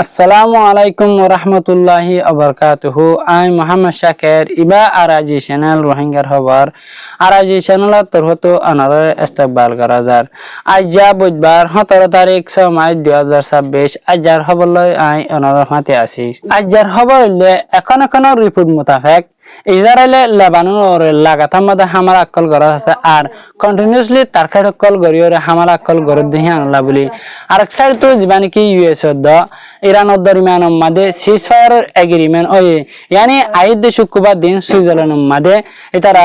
আসসালামু আলাইকুম ওরহমতুল্লাহি আবরকাতুহু। আই মোহাম্মদ শাকের ইবা আরাজি চ্যানেল রোহিঙ্গার খবর আরাজি চ্যানেলত তরফতো আনারে ইস্তেকবাল করা যার। আজ্জা বুধবার 17 তারিখ 6 মার্চ 2026 আজ্জার খবর লই আই অনার হাতে আছি। আজ্জার খবর হইলে এখন রিপোর্ট মোতাবেক ইসরায়েলে লেবাননের লাগাতার মধ্যে হামার আক্কল করা আছে আর কন্টিনিউসলি তারকার অক্কল গড়িয়ে হামার আক্কল গড় দিয়ে আনলা বলি আর এক সাইড তো যিমান কি ইউএস ইরানের দরমিয়ানের মাঝে সিজ ফায়ার এগ্রিমেন্ট ওই ইয়ানি আইদ শুক্রবার দিন সুইজারল্যান্ডের মাঝে এটারা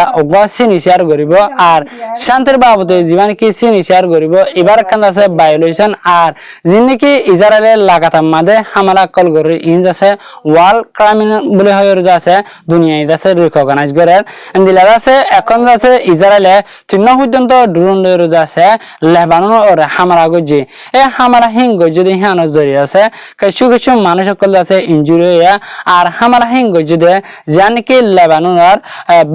সিনিশিয়ার করিব আর শান্তির বাবদে যিমান কি সিনিশিয়ার করিব এবার কান আছে ভায়োলেশন আর যিনি কি ইসরায়েলের লাগাতার মাঝে হামার আক্কল গড়ি ইঞ্জ আছে ওয়ার্ল্ড ক্রাইমিনাল বলে হয়ে আছে দুনিয়ায় আছে রিকগনাইজ করে দিলা আছে এখন আছে ইসরায়েলে চিহ্ন পর্যন্ত ড্রোন লয়ে আছে লেবানন ওর হামলা গজি এই হামলা হিঙ্গ যদি হানো জড়ি আছে কিছু মানুষ সকল আছে ইনজুরি হইয়া আর হামলা হিঙ্গ যদি জানি কি লেবাননের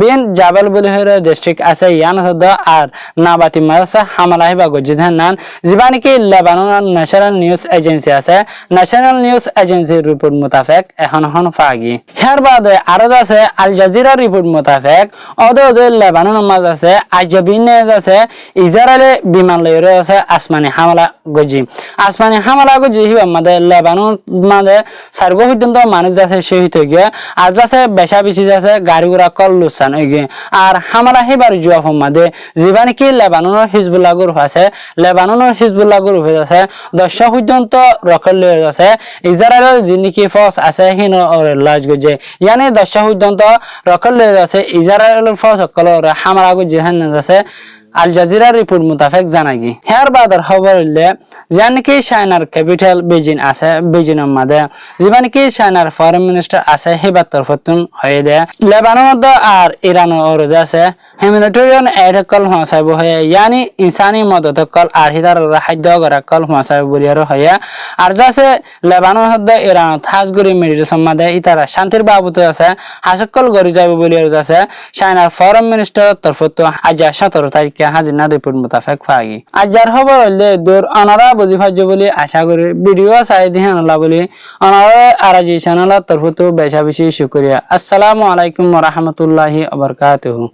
বেন জাবেল বলে হয়ে ডিস্ট্রিক্ট আছে ইয়ান হদ আর নাবাতি মাসা হামলা হিবা গজি নান যিবানি কি লেবাননের ন্যাশনাল নিউজ এজেন্সি আছে ন্যাশনাল নিউজ এজেন্সির রিপোর্ট মোতাবেক এখন ফাগি এর বাদে আরো আছে আল জাজিরা রিপোর্ট মোতাবেক ওদে লেবাননের মাঝ আছে আজাবিনে আছে ইসরায়েলে বিমান লইরে আছে আসমানি হামলা গজি হিবা মাদে লেবানন মাদে সার্গো পর্যন্ত মানুষ আছে শহীদ হয়ে গিয়ে আর আছে বেশা বেশি আছে গাড়ি ঘোড়া কল লুসান হয়ে গিয়ে আর হামলা হিবার জুয়া মাদে যিবানি কি লেবাননের হিজবুল্লাহ গ্রুপ আছে আছে 10 পর্যন্ত রকেট লইরে আছে ইসরায়েলের যিনি কি ফোর্স আছে হিন লাজ গজে ইয়ানি 10 পর্যন্ত রকেট লইরে আছে ইসরায়েলের ফোর্স সকলের হামলা গজে হেন আছে আল জাজিরা রিপোর্ট মোতাবেক জানাগি হেয়ার বাদার খবর হইলে জানকি চায়নার ক্যাপিটাল বেজিং আছে বেজিংয়ের মাঝে যিমান কি চায়নার ফরেন মিনিস্টার আছে হেবার তরফতুন হয়ে দেয় লেবানন আর ইরানের আছে হিউম্যানিটেরিয়ান এড কল হসাইব হয়ে ইয়ানি ইনসানি মদত কল আর হিদার খাদ্য করা কল হসাইব বলি আর হয়ে আর যাচ্ছে লেবানন হদ ইরান হাজগুড়ি মেডিটেশন মাঝে ইতারা শান্তির বাবুতে আছে হাসকল গড়ি যাব বলি আর আছে চায়নার ফরেন মিনিস্টারের তরফতো আজ 17 তারিখ হাজিনা রিপোর্ট মোতাবেক ফাগি আজার খবর হইলে দূর অনারা বুঝি ফাজ্য বলি আশা করি ভিডিও চাই দিয়ে আনলা বলি অনারা আরাজি চ্যানেলের তরফতো বেশা বেশি শুকরিয়া। আসসালামু আলাইকুম ওয়া রাহমাতুল্লাহি ওয়া বারাকাতুহু।